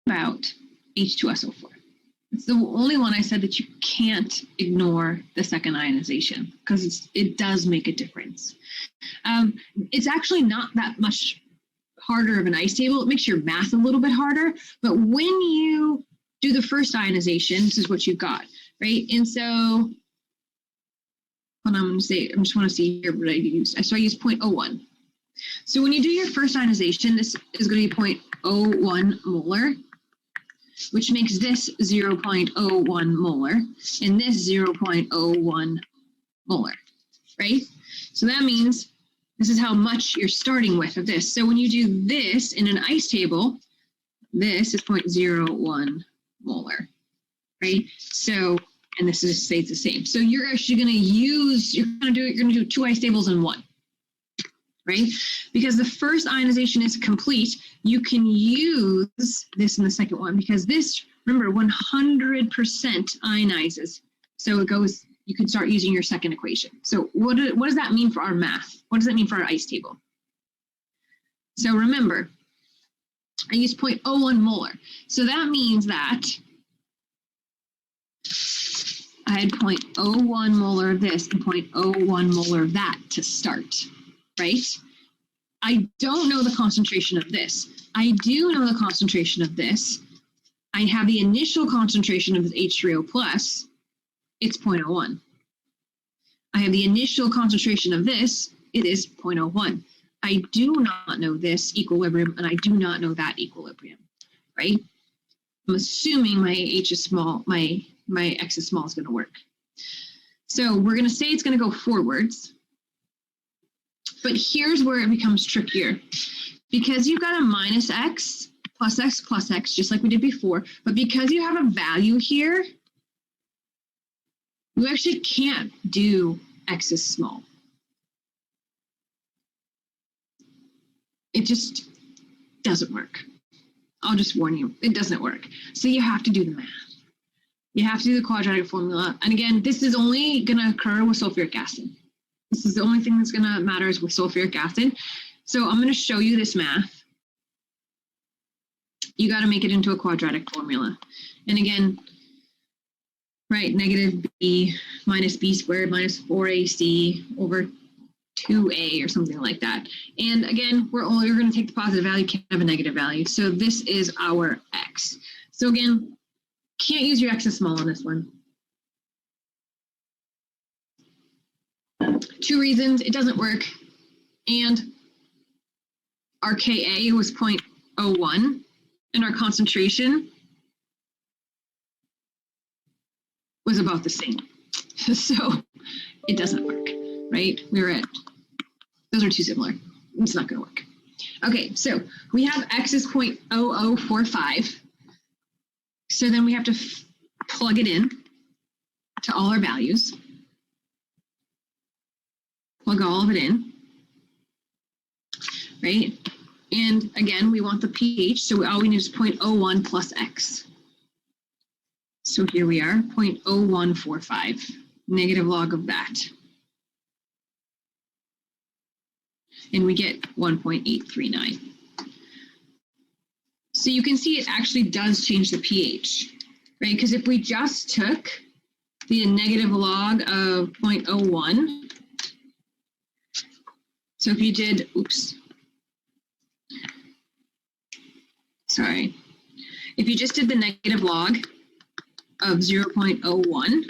about H2SO4. It's the only one I said that you can't ignore the second ionization because it does make a difference. It's actually not that much harder of an ice table. It makes your math a little bit harder, but when you do the first ionization, this is what you've got, right? And so, hold on, I'm going to say, I just want to see here what I used. So I used 0.01. So when you do your first ionization, this is going to be 0.01 molar, which makes this 0.01 molar, and this 0.01 molar, right? So that means this is how much you're starting with of this. So when you do this in an ice table, this is 0.01 molar, right? So, and this stays the same. So you're actually going to use, you're going to do 2 ice tables in 1, right? Because the first ionization is complete, you can use this in the second one because this, remember, 100% ionizes. So it goes, you can start using your second equation. So what does that mean for our math? What does that mean for our ice table? So remember, I used 0.01 molar. So that means that I had 0.01 molar of this and 0.01 molar of that to start, right? I don't know the concentration of this. I do know the concentration of this. I have the initial concentration of this H3O plus. It's 0.01. I have the initial concentration of this, it is 0.01. I do not know this equilibrium, and I do not know that equilibrium, right? I'm assuming my H is small, my X is small is going to work. So we're going to say it's going to go forwards, but here's where it becomes trickier. Because you've got a minus X plus X plus X, just like we did before, but because you have a value here, you actually can't do X is small. It just doesn't work. I'll just warn you, it doesn't work. So you have to do the math. You have to do the quadratic formula. And again, this is only going to occur with sulfuric acid. This is the only thing that's going to matter is with sulfuric acid. So I'm going to show you this math. You got to make it into a quadratic formula. And again, right, negative b minus b squared minus 4ac over 2a or something like that. And again, we're going to take the positive value, can't have a negative value. So this is our x. So again, can't use your x as small on this one. 2 reasons, it doesn't work. And our Ka was 0.01 and our concentration was about the same. So it doesn't work, right? Those are too similar. It's not going to work. Okay, so we have x is 0.0045. So then we have to plug it in to all our values. Plug all of it in, right? And again, we want the pH, so all we need is 0.01 plus x. So here we are, 0.0145, negative log of that. And we get 1.839. So you can see it actually does change the pH, right? Because if we just took the negative log of 0.01, so if you did, if you just did the negative log of 0.01,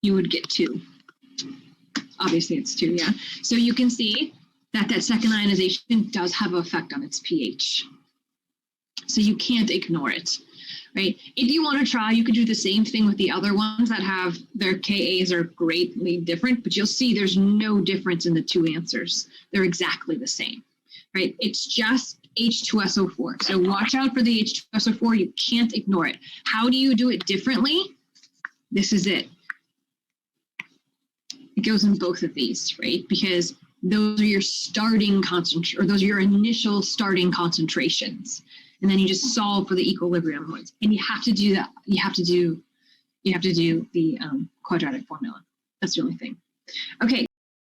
you would get 2. Obviously it's 2, yeah. So you can see that second ionization does have an effect on its pH. So you can't ignore it, right? If you want to try, you could do the same thing with the other ones that have their Kas are greatly different, but you'll see there's no difference in the 2 answers. They're exactly the same, right? It's just H2SO4. So watch out for the H2SO4. You can't ignore it. How do you do it differently? This is it. It goes in both of these, right? Because those are your starting concentration, or those are your initial starting concentrations. And then you just solve for the equilibrium ones. And you have to do that. You have to do the quadratic formula. That's the only thing. Okay.